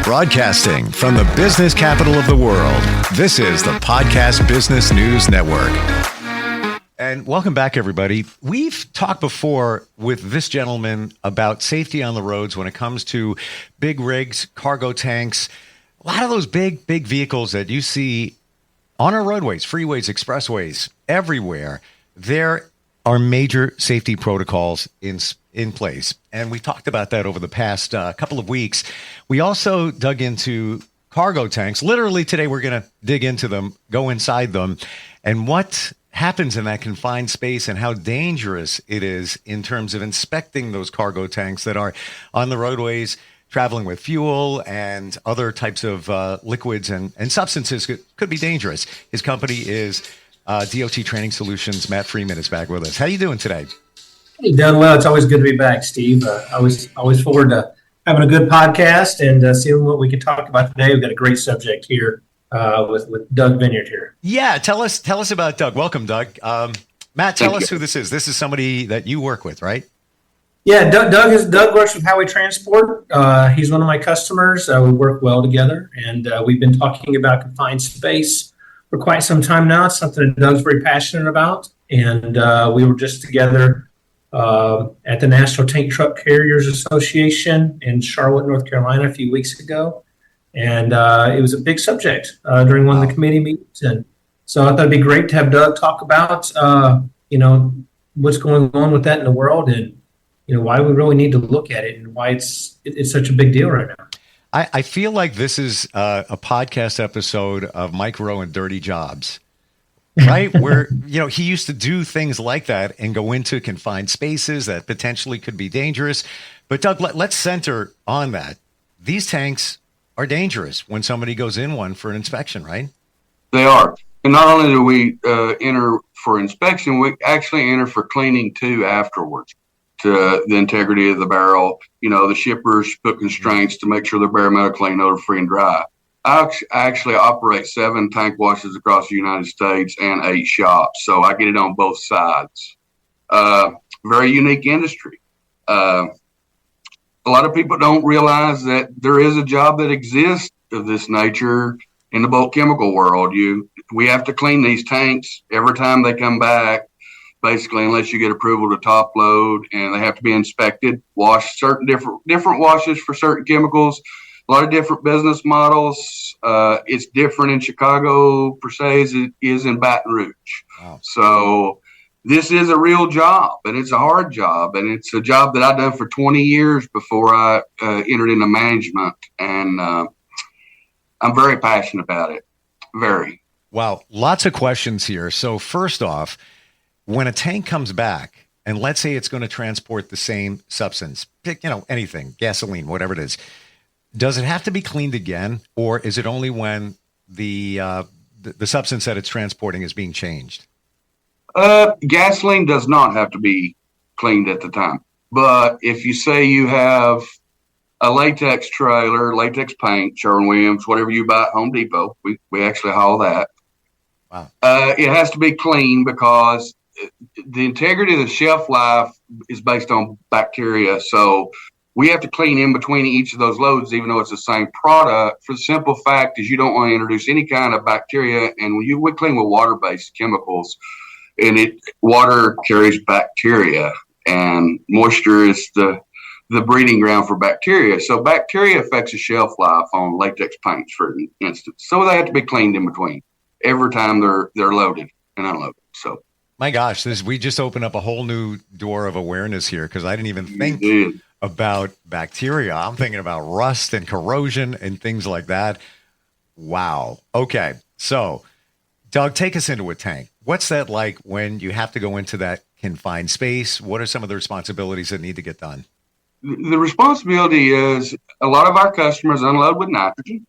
Broadcasting from the business capital of the world, this is the Podcast Business News Network. And welcome back, everybody. We've talked before with this gentleman about safety on the roads when it comes to big rigs, cargo tanks, a lot of those big vehicles that you see on our roadways, freeways, expressways, everywhere. There are major safety protocols in place. And we talked about that over the past couple of weeks. We also dug into cargo tanks. Literally today, we're going to dig into them, go inside them, and what happens in that confined space and how dangerous it is in terms of inspecting those cargo tanks that are on the roadways, traveling with fuel and other types of liquids and substances could be dangerous. His company is DOT Training Solutions. Matt Freeman is back with us. How are you doing today? Hey, done well. It's always good to be back, Steve. I always forward to having a good podcast and seeing what we can talk about today. We've got a great subject here with Doug Vineyard here. Yeah, tell us about Doug. Welcome, Doug. Matt, tell us who this is. This is somebody that you work with, right? Yeah, Doug works with Highway Transport. He's one of my customers. We work well together, and we've been talking about confined space for quite some time now. It's something that Doug's very passionate about, and we were just together at the National Tank Truck Carriers Association in Charlotte, North Carolina a few weeks ago. And it was a big subject during one of the committee meetings. And so I thought it'd be great to have Doug talk about, what's going on with that in the world and, why we really need to look at it and why it's such a big deal right now. I feel like this is a podcast episode of Mike Rowe and Dirty Jobs. Right? Where, he used to do things like that and go into confined spaces that potentially could be dangerous. But Doug, let's center on that. These tanks are dangerous when somebody goes in one for an inspection, right? They are. And not only do we enter for inspection, we actually enter for cleaning too afterwards to the integrity of the barrel. The shippers put constraints to make sure they're bare metal clean, odor free, and dry. I actually operate 7 tank washes across the United States and 8 shops, so I get it on both sides. Very unique industry. A lot of people don't realize that there is a job that exists of this nature in the bulk chemical world. We have to clean these tanks every time they come back, basically, unless you get approval to top load, and they have to be inspected, wash certain different washes for certain chemicals. A lot of different business models. It's different in Chicago, per se, as it is in Baton Rouge. Wow. So this is a real job, and it's a hard job, and it's a job that I've done for 20 years before I entered into management, and I'm very passionate about it. Very. Wow. Lots of questions here. So first off, when a tank comes back, and let's say it's going to transport the same substance, pick, anything, gasoline, whatever it is, does it have to be cleaned again, or is it only when the substance that it's transporting is being changed? Gasoline does not have to be cleaned at the time. But if you say you have a latex trailer, latex paint, Sherwin-Williams, whatever you buy at Home Depot, we actually haul that. Wow. It has to be clean because the integrity of the shelf life is based on bacteria. So we have to clean in between each of those loads, even though it's the same product, for the simple fact is you don't want to introduce any kind of bacteria. And when we clean with water-based chemicals, and water carries bacteria, and moisture is the breeding ground for bacteria. So bacteria affects the shelf life on latex paints, for instance. So they have to be cleaned in between every time they're loaded and unloaded. So, my gosh, we just opened up a whole new door of awareness here, because I didn't even think about bacteria. I'm thinking about rust and corrosion and things like that. Wow. Okay. So, Doug, take us into a tank. What's that like when you have to go into that confined space? What are some of the responsibilities that need to get done? The responsibility is a lot of our customers unload with nitrogen.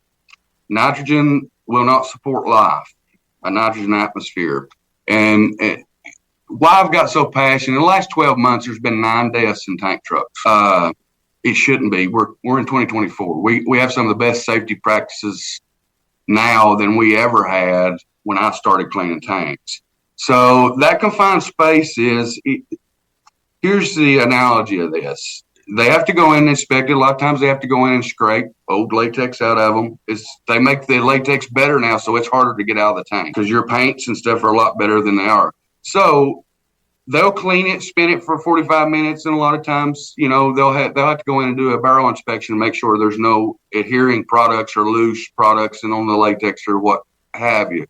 Nitrogen will not support life, a nitrogen atmosphere. And why I've got so passionate, in the last 12 months, there's been 9 deaths in tank trucks. It shouldn't be. We're in 2024. We have some of the best safety practices now than we ever had when I started cleaning tanks. So that confined space here's the analogy of this. they have to go in and inspect it. A lot of times they have to go in and scrape old latex out of them. They make the latex better now, so it's harder to get out of the tank because your paints and stuff are a lot better than they are. So they'll clean it, spin it for 45 minutes, and a lot of times, they'll have to go in and do a barrel inspection and make sure there's no adhering products or loose products and on the latex or what have you.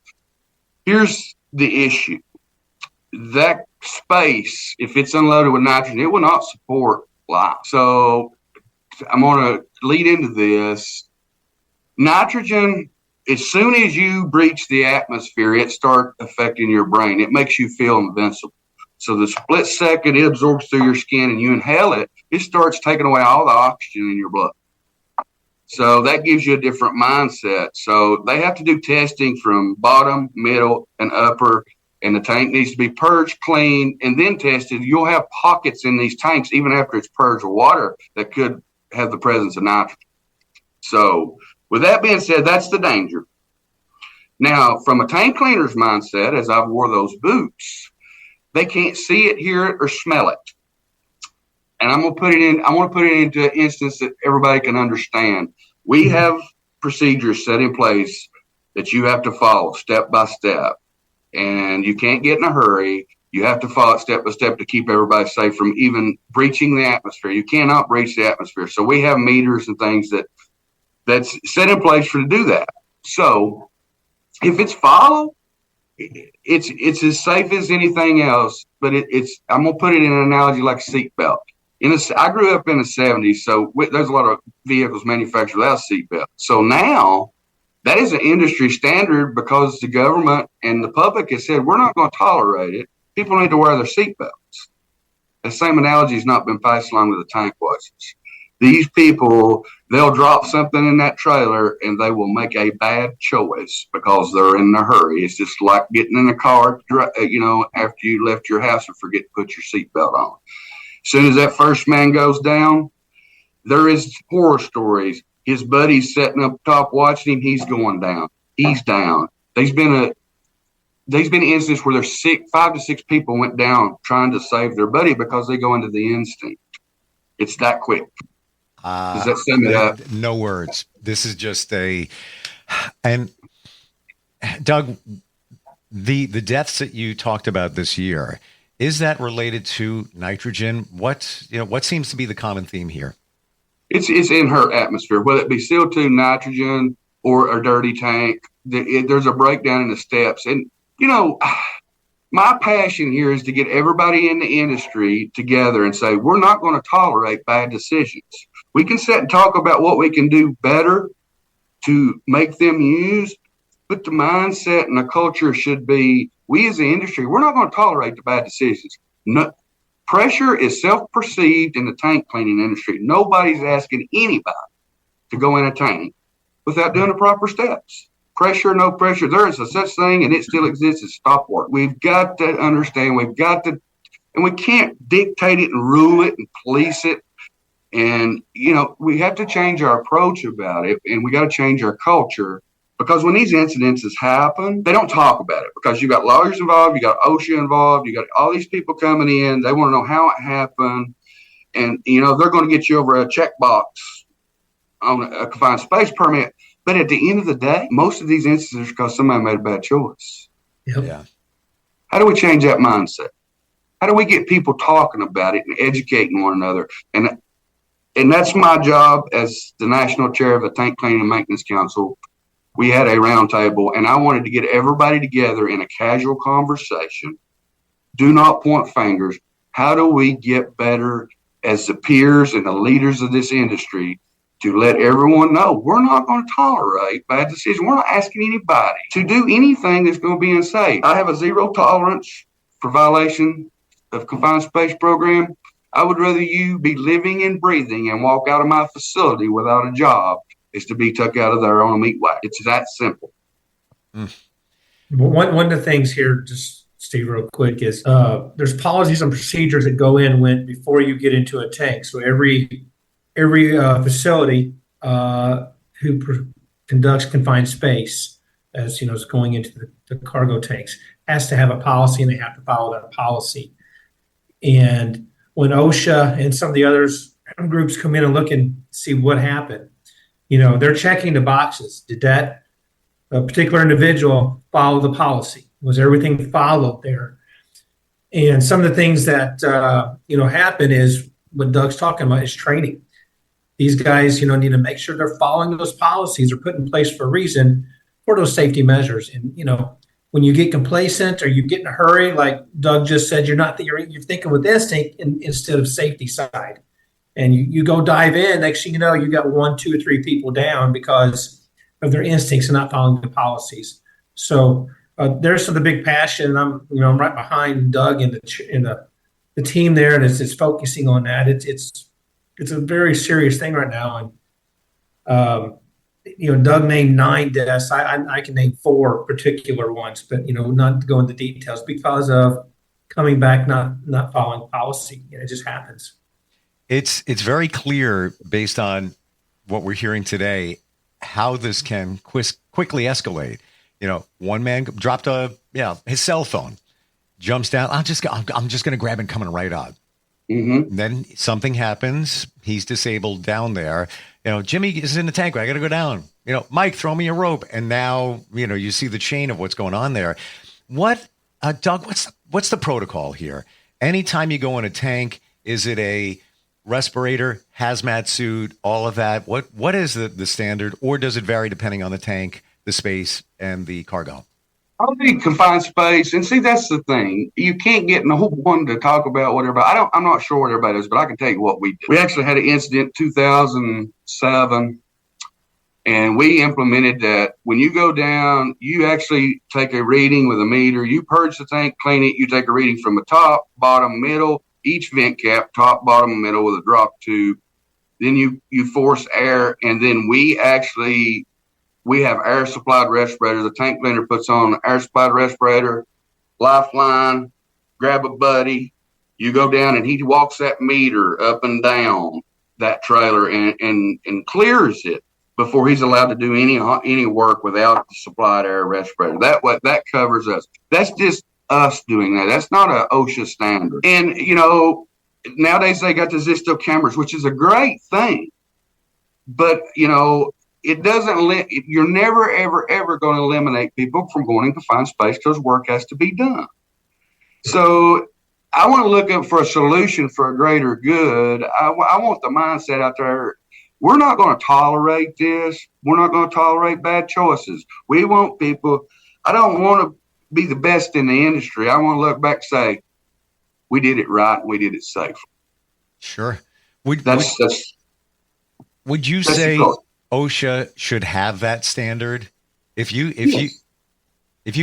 Here's the issue. That space, if it's unloaded with nitrogen, it will not support life. So I'm going to lead into this. Nitrogen, as soon as you breach the atmosphere, it starts affecting your brain. It makes you feel invincible. So the split second it absorbs through your skin and you inhale it, it starts taking away all the oxygen in your blood. So that gives you a different mindset. So they have to do testing from bottom, middle, and upper. And the tank needs to be purged, cleaned, and then tested. You'll have pockets in these tanks, even after it's purged with water, that could have the presence of nitrogen. So with that being said, that's the danger. Now, from a tank cleaner's mindset, as I've wore those boots, they can't see it, hear it, or smell it. And I want to put it into an instance that everybody can understand. We have procedures set in place that you have to follow step by step. And you can't get in a hurry. You have to follow it step by step to keep everybody safe from even breaching the atmosphere. You cannot breach the atmosphere. So we have meters and things that's set in place to do that. So if it's followed, it's as safe as anything else. But I'm gonna put it in an analogy like a seatbelt. I grew up in the 70s, so there's a lot of vehicles manufactured without seatbelts. So now, that is an industry standard because the government and the public has said, we're not going to tolerate it. People need to wear their seatbelts. The same analogy has not been passed along with the tank washers. These people, they'll drop something in that trailer and they will make a bad choice because they're in a hurry. It's just like getting in a car, after you left your house and forget to put your seatbelt on. As soon as that first man goes down, there is horror stories. His buddy's sitting up top watching him. He's going down. He's down. There's been an instance where there's 5 to 6 people went down trying to save their buddy because they go into the instinct. It's that quick. Does that sum it up? No words. This is just and Doug, the deaths that you talked about this year, is that related to nitrogen? What seems to be the common theme here? It's in her atmosphere, whether it be CO2, nitrogen, or a dirty tank. There's a breakdown in the steps. And, my passion here is to get everybody in the industry together and say, we're not going to tolerate bad decisions. We can sit and talk about what we can do better to make them use, but the mindset and the culture should be, we as an industry, we're not going to tolerate the bad decisions. No, pressure is self-perceived in the tank cleaning industry. Nobody's asking anybody to go in a tank without doing the proper steps. Pressure, no pressure. There is a such thing, and it still exists as stop work. We've got to understand, and we can't dictate it and rule it and police it. And, we have to change our approach about it, and we got to change our culture. Because when these incidences happen, they don't talk about it because you got lawyers involved, you got OSHA involved, you got all these people coming in. They want to know how it happened. And, they're going to get you over a checkbox on a confined space permit. But at the end of the day, most of these instances are because somebody made a bad choice. Yep. Yeah. How do we change that mindset? How do we get people talking about it and educating one another? And that's my job as the national chair of the Tank Cleaning and Maintenance Council. We had a round table, and I wanted to get everybody together in a casual conversation. Do not point fingers. How do we get better as the peers and the leaders of this industry to let everyone know we're not going to tolerate bad decisions? We're not asking anybody to do anything that's going to be unsafe. I have a zero tolerance for violation of confined space program. I would rather you be living and breathing and walk out of my facility without a job is to be took out of there on a meat wagon. It's that simple. One of the things here, just Steve, real quick, is there's policies and procedures that go in before you get into a tank. So every facility who conducts confined space, as is going into the cargo tanks, has to have a policy, and they have to follow that policy. And when OSHA and some of the others groups come in and look and see what happened. You know, they're checking the boxes. Did that particular individual follow the policy? Was everything followed there? And some of the things that, happen is what Doug's talking about is training. These guys, need to make sure they're following those policies are put in place for a reason for those safety measures. And, when you get complacent or you get in a hurry, like Doug just said, you're thinking with instinct instead of safety side. And you go dive in, next thing you know, you got 1, 2, or 3 people down because of their instincts and not following the policies. So there's the big passion. I'm right behind Doug and the team there, and it's focusing on that. It's a very serious thing right now. And Doug named 9 deaths. I can name 4 particular ones, but not to go into details because of coming back not following policy. It just happens. It's very clear based on what we're hearing today how this can quickly escalate. One man dropped his cell phone, jumps down. I'm just going to grab him coming right up. Mm-hmm. Then something happens. He's disabled down there. Jimmy is in the tank. I got to go down. Mike, throw me a rope. And now, you see the chain of what's going on there. What, Doug, what's the protocol here? Anytime you go in a tank, is it a respirator, hazmat suit, all of that? What is the standard, or does it vary depending on the tank, the space, and the cargo? I'll be confined space, and see, that's the thing. You can't get no one to talk about whatever. I'm not sure what everybody does, but I can tell you what we did. We actually had an incident in 2007, and we implemented that. When you go down, you actually take a reading with a meter. You purge the tank, clean it. You take a reading from the top, bottom, middle, each vent cap, top, bottom, middle with a drop tube. Then you force air, and then we have air supplied respirators. The tank cleaner puts on an air supplied respirator, lifeline, grab a buddy. You go down and he walks that meter up and down that trailer and clears it before he's allowed to do any work without the supplied air respirator. That covers us. That's just us doing that. That's not an OSHA standard. And nowadays they got the Zisto cameras, which is a great thing, but it doesn't. You're never, ever going to eliminate people from going in confined space because work has to be done. So I want to look up for a solution for a greater good. I want the mindset out there. We're not going to tolerate this. We're not going to tolerate bad choices. We want people. I don't want to be the best in the industry. I want to look back and say, we did it right. We did it safe. Sure. Would you say OSHA should have that standard? If you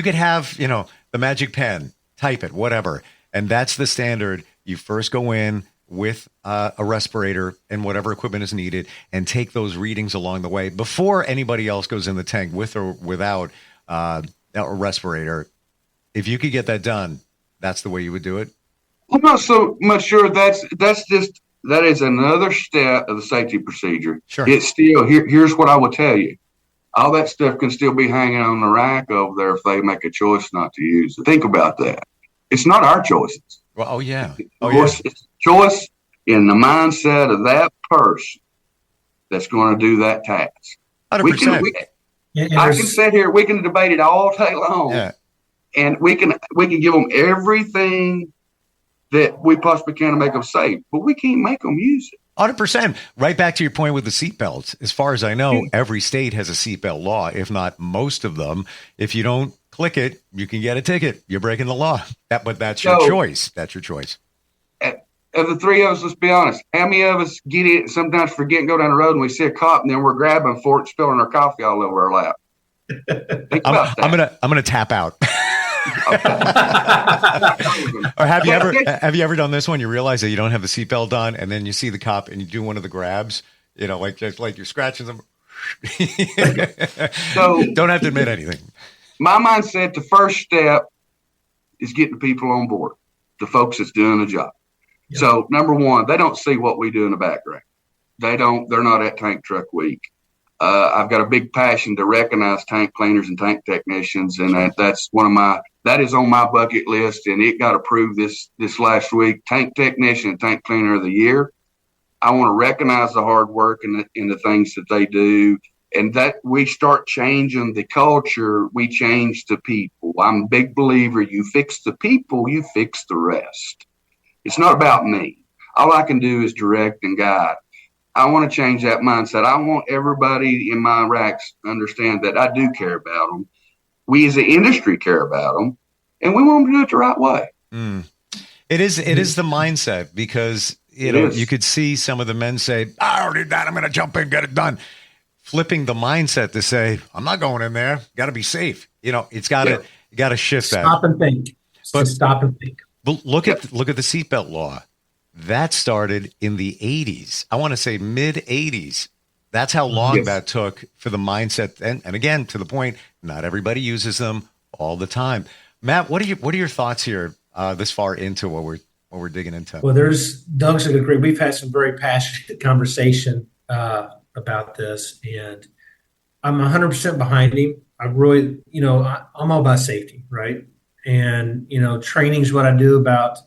could have, the magic pen, type it, whatever, and that's the standard, you first go in with a respirator and whatever equipment is needed and take those readings along the way before anybody else goes in the tank with or without a respirator. If you could get that done, that's the way you would do it? I'm not so much sure that is another step of the safety procedure. Sure. It's still, here's what I will tell you. All that stuff can still be hanging on the rack over there if they make a choice not to use it. Think about that. It's not our choices. Well, oh yeah. It's a choice in the mindset of that person that's going to do that task. 100%. I can sit here, we can debate it all day long. Yeah. And we can give them everything that we possibly can to make them safe, but we can't make them use it. 100%. Right back to your point with the seatbelts. As far as I know, every state has a seatbelt law, if not most of them. If you don't click it, you can get a ticket. You're breaking the law. But that's your choice. That's your choice. Of the three of us, let's be honest. How many of us get it, sometimes forget and go down the road and we see a cop and then we're grabbing for it, spilling our coffee all over our lap? Think about that. I'm gonna tap out. Or have you ever done this one? You realize that you don't have the seatbelt on, and then you see the cop and you do one of the grabs, like you're scratching them. So don't have to admit anything. My mindset, the first step is getting people on board, the folks that's doing the job. Yeah. So number one, they don't see what we do in the background. They're not at Tank Truck Week. I've got a big passion to recognize tank cleaners and tank technicians, and that is on my bucket list, and it got approved this last week. Tank technician and tank cleaner of the year. I want to recognize the hard work and the things that they do. And that we start changing the culture, we change the people. I'm a big believer, you fix the people, you fix the rest. It's not about me. All I can do is direct and guide. I want to change that mindset. I want everybody in my racks to understand that I do care about them. We as an industry care about them, and we want them to do it the right way. It is the mindset, because you could see some of the men say, I already did that, I'm going to jump in, get it done. Flipping the mindset to say, I'm not going in there, got to be safe. It's got to shift that. Stop and think. Stop and think. But look at the seatbelt law. That started in the 80s. I want to say mid 80s. That's how long that took for the mindset. And again, to the point, not everybody uses them all the time. Matt, what are your thoughts here this far into what we're digging into? Well, Doug's agree. We've had some very passionate conversation about this, and I'm 100% behind him. I really, I'm all about safety, right? And, training is what I do about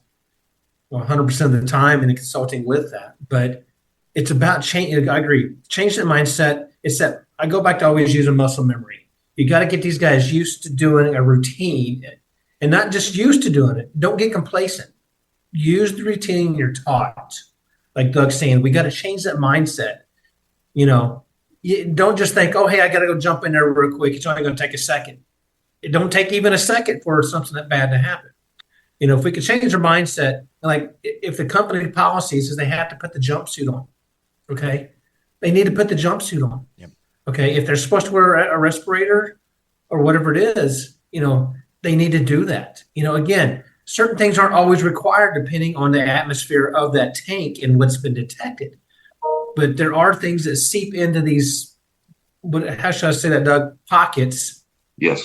100% of the time, and consulting with that. But it's about change. I agree. Change the mindset. It's that I go back to always using muscle memory. You got to get these guys used to doing a routine, and not just used to doing it. Don't get complacent. Use the routine you're taught. Like Doug's saying, we got to change that mindset. You don't just think, oh, hey, I got to go jump in there real quick. It's only going to take a second. It don't take even a second for something that bad to happen. If we could change our mindset, like if the company policy says they have to put the jumpsuit on, okay, they need to put the jumpsuit on. Yep. Okay, if they're supposed to wear a respirator or whatever it is, they need to do that. Again, certain things aren't always required depending on the atmosphere of that tank and what's been detected. But there are things that seep into these, how should I say that, Doug? Pockets. Yes.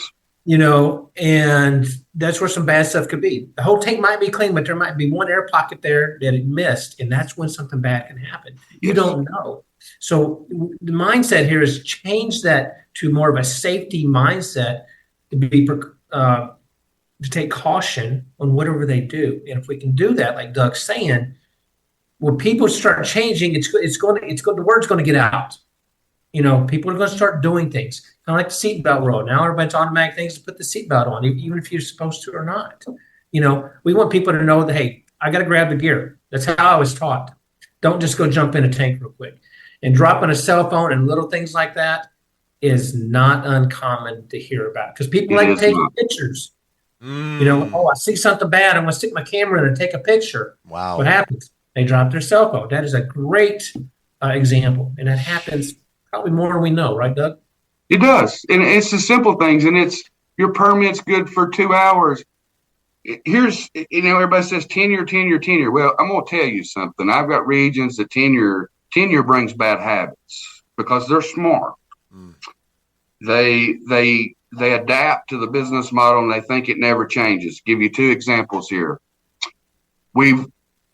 And that's where some bad stuff could be. The whole tank might be clean, but there might be one air pocket there that it missed, and that's when something bad can happen. You don't know. So the mindset here is change that to more of a safety mindset, to take caution on whatever they do. And if we can do that, like Doug's saying, when people start changing, the word's going to get out. People are going to start doing things, kind of like the seatbelt rule. Now everybody's automatic things to put the seatbelt on, even if you're supposed to or not. We want people to know that, hey, I got to grab the gear. That's how I was taught. Don't just go jump in a tank real quick. And dropping a cell phone and little things like that is not uncommon to hear about, because people like taking pictures. I see something bad, I'm going to stick my camera in and take a picture. Wow. What happens? They drop their cell phone. That is a great example. And that happens probably more than we know, right, Doug? It does. And it's the simple things. And it's your permit's good for 2 hours. Here's, everybody says tenure. Well, I'm going to tell you something. I've got regions that tenure brings bad habits because they're smart. They adapt to the business model and they think it never changes. Give you 2 examples here.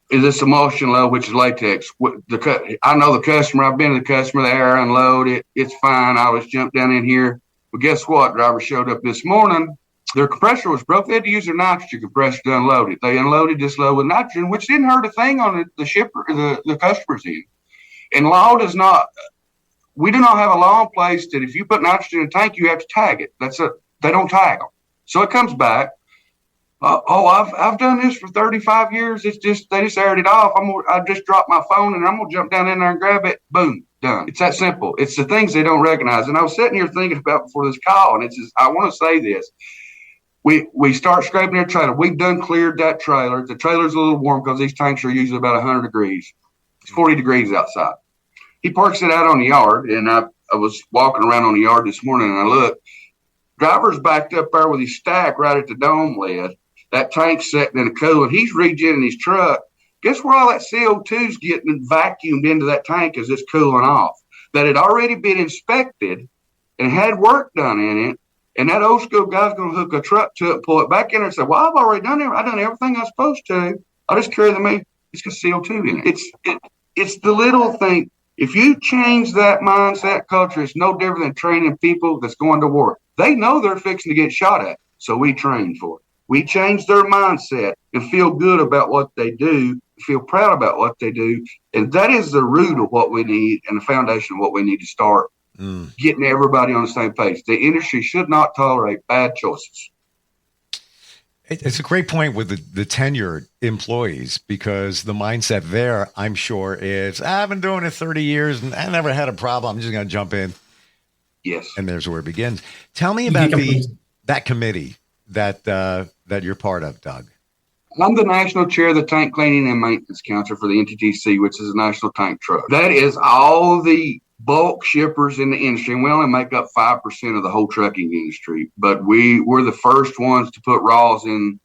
This emulsion load, which is latex. I know the customer. I've been to the customer. The air unload. It's fine. I always jump down in here. But guess what? Driver showed up this morning. Their compressor was broke. They had to use their nitrogen compressor to unload it. They unloaded this load with nitrogen, which didn't hurt a thing on the shipper, the customer's end. And law does not. We do not have a law in place that if you put nitrogen in a tank, you have to tag it. They don't tag them. So it comes back. I've done this for 35 years. It's just they just aired it off. I just dropped my phone and I'm gonna jump down in there and grab it. Boom, done. It's that simple. It's the things they don't recognize. And I was sitting here thinking about before this call, and it's just, I want to say this. We start scraping their trailer. We've done cleared that trailer. The trailer's a little warm because these tanks are usually about 100 degrees. It's 40 degrees outside. He parks it out on the yard, and I was walking around on the yard this morning, and I looked. Driver's backed up there with his stack right at the dome lid. That tank's sitting in a cooler. He's rejigging his truck. Guess where all that CO2's getting vacuumed into that tank as it's cooling off? That had already been inspected and had work done in it. And that old school guy's going to hook a truck to it, pull it back in there and say, well, I've already done it. I've done everything I'm supposed to. I'll just carry the meat. It's got CO2 in it. It's the little thing. If you change that mindset culture, it's no different than training people that's going to war. They know they're fixing to get shot at, so we train for it. We change their mindset and feel good about what they do, feel proud about what they do. And that is the root of what we need and the foundation of what we need to start getting everybody on the same page. The industry should not tolerate bad choices. It's a great point with the tenured employees, because the mindset there, I'm sure, is I've been doing it 30 years and I never had a problem. I'm just going to jump in. Yes. And there's where it begins. Tell me about that committee that you're part of, Doug. I'm the national chair of the Tank Cleaning and Maintenance Council for the NTTC, which is a national tank truck. That is all the bulk shippers in the industry, and we only make up 5% of the whole trucking industry. But we're the first ones to put raws in.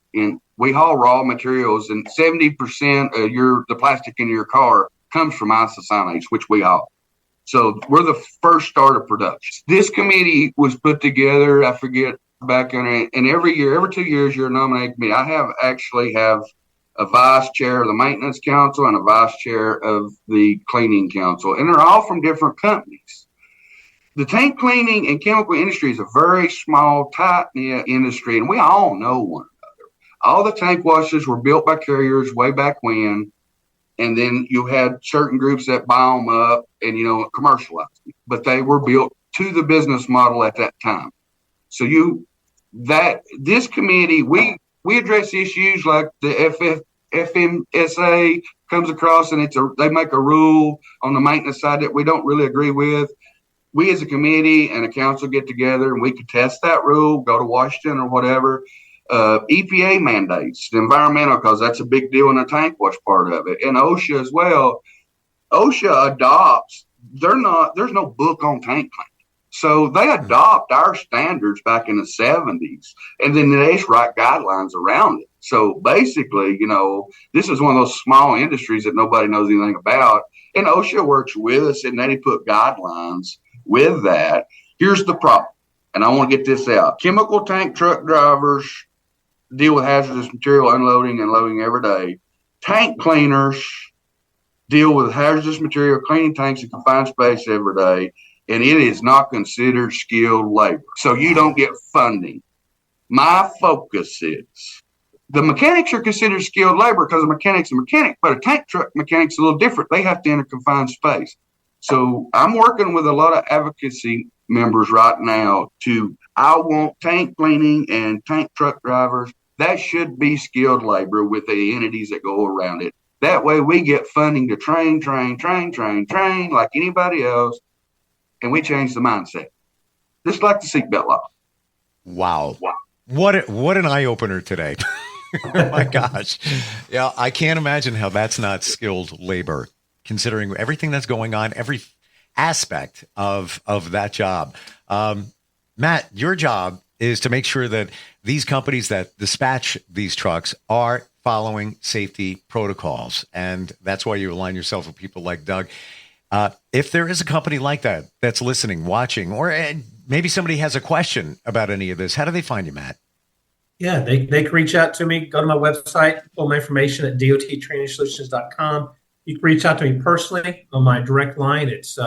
We haul raw materials, and 70% of the plastic in your car comes from isocyanates, which we haul. So we're the first start of production. This committee was put together, I forget, back in it, and every 2 years you're nominated committee. I actually have a vice chair of the maintenance council and a vice chair of the cleaning council, and they're all from different companies. The tank cleaning and chemical industry is a very small, tight-knit industry, and we all know one another. All the tank washes were built by carriers way back when, and then you had certain groups that buy them up and, commercialize them, but they were built to the business model at that time. So this committee, we address issues like the FMSA comes across, and they make a rule on the maintenance side that we don't really agree with. We as a committee and a council get together and we could test that rule, go to Washington or whatever. EPA mandates, the environmental, because that's a big deal in the tank wash part of it. And OSHA as well. OSHA adopts, there's no book on tank cleaning. So they adopt our standards back in the 70s, and then they just write guidelines around it. So basically, this is one of those small industries that nobody knows anything about. And OSHA works with us, and they put guidelines with that. Here's the problem, and I want to get this out. Chemical tank truck drivers deal with hazardous material unloading and loading every day. Tank cleaners deal with hazardous material, cleaning tanks in confined space every day. And it is not considered skilled labor. So you don't get funding. My focus is the mechanics are considered skilled labor because a mechanic's a mechanic, but a tank truck mechanic's a little different. They have to enter confined space. So I'm working with a lot of advocacy members right now I want tank cleaning and tank truck drivers. That should be skilled labor with the entities that go around it. That way we get funding to train like anybody else. And we changed the mindset, just like the seatbelt law. Wow. What an eye-opener today. Oh, my gosh. Yeah, I can't imagine how that's not skilled labor, considering everything that's going on, every aspect of that job. Matt, your job is to make sure that these companies that dispatch these trucks are following safety protocols. And that's why you align yourself with people like Doug. If there is a company like that that's listening, watching, or maybe somebody has a question about any of this, how do they find you, Matt? Yeah, they can reach out to me. Go to my website, pull my information at dottrainingsolutions.com. You can reach out to me personally on my direct line. It's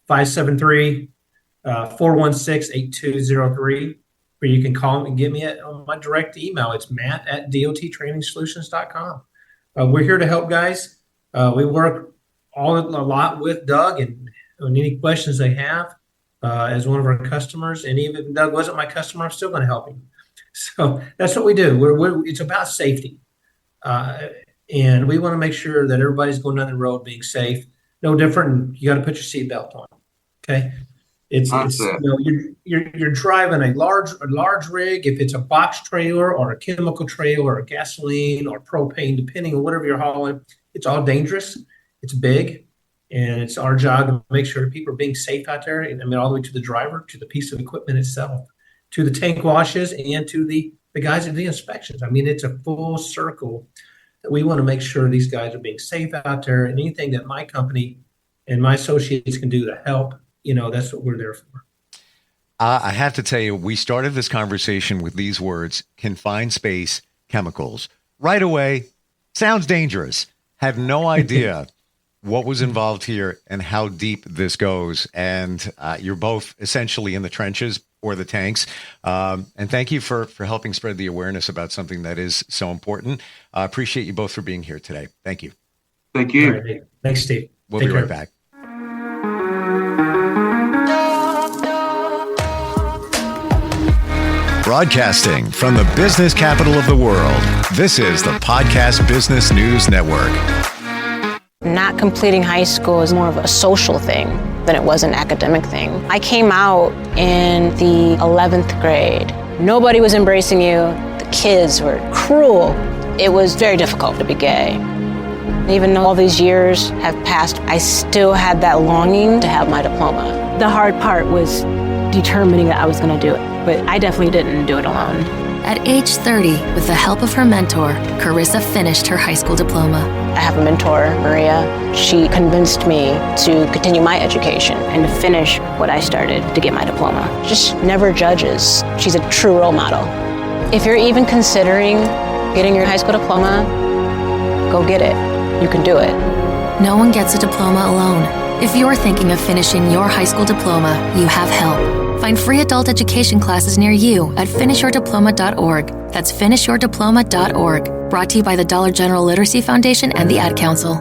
573-416-8203. Or you can call me and get me on my direct email. It's matt@dottrainingsolutions.com. We're here to help guys. We work a lot with Doug and any questions they have as one of our customers. And even if Doug wasn't my customer, I'm still going to help him. So that's what we do. It's about safety. And we want to make sure that everybody's going down the road being safe. No different. You got to put your seatbelt on. Okay. It's you're driving a large rig. If it's a box trailer or a chemical trailer or gasoline or propane, depending on whatever you're hauling, it's all dangerous. It's big, and it's our job to make sure people are being safe out there. And all the way to the driver, to the piece of equipment itself, to the tank washes, and to the guys that do the inspections. It's a full circle that we want to make sure these guys are being safe out there. And anything that my company and my associates can do to help, that's what we're there for. I have to tell you, we started this conversation with these words: confined space chemicals. Right away, sounds dangerous. Had no idea what was involved here and how deep this goes. And you're both essentially in the trenches or the tanks. And thank you for helping spread the awareness about something that is so important. I appreciate you both for being here today. Thank you. Thank you. All right. Thanks, Steve. We'll Take be care. right back. Broadcasting from the business capital of the world, this is the Podcast Business News Network. Not completing high school is more of a social thing than it was an academic thing. I came out in the 11th grade. Nobody was embracing you. The kids were cruel. It was very difficult to be gay. Even though all these years have passed, I still had that longing to have my diploma. The hard part was determining that I was going to do it, but I definitely didn't do it alone. At age 30, with the help of her mentor, Carissa finished her high school diploma. I have a mentor, Maria. She convinced me to continue my education and to finish what I started to get my diploma. Just never judges. She's a true role model. If you're even considering getting your high school diploma, go get it. You can do it. No one gets a diploma alone. If you're thinking of finishing your high school diploma, you have help. Find free adult education classes near you at finishyourdiploma.org. That's finishyourdiploma.org. Brought to you by the Dollar General Literacy Foundation and the Ad Council.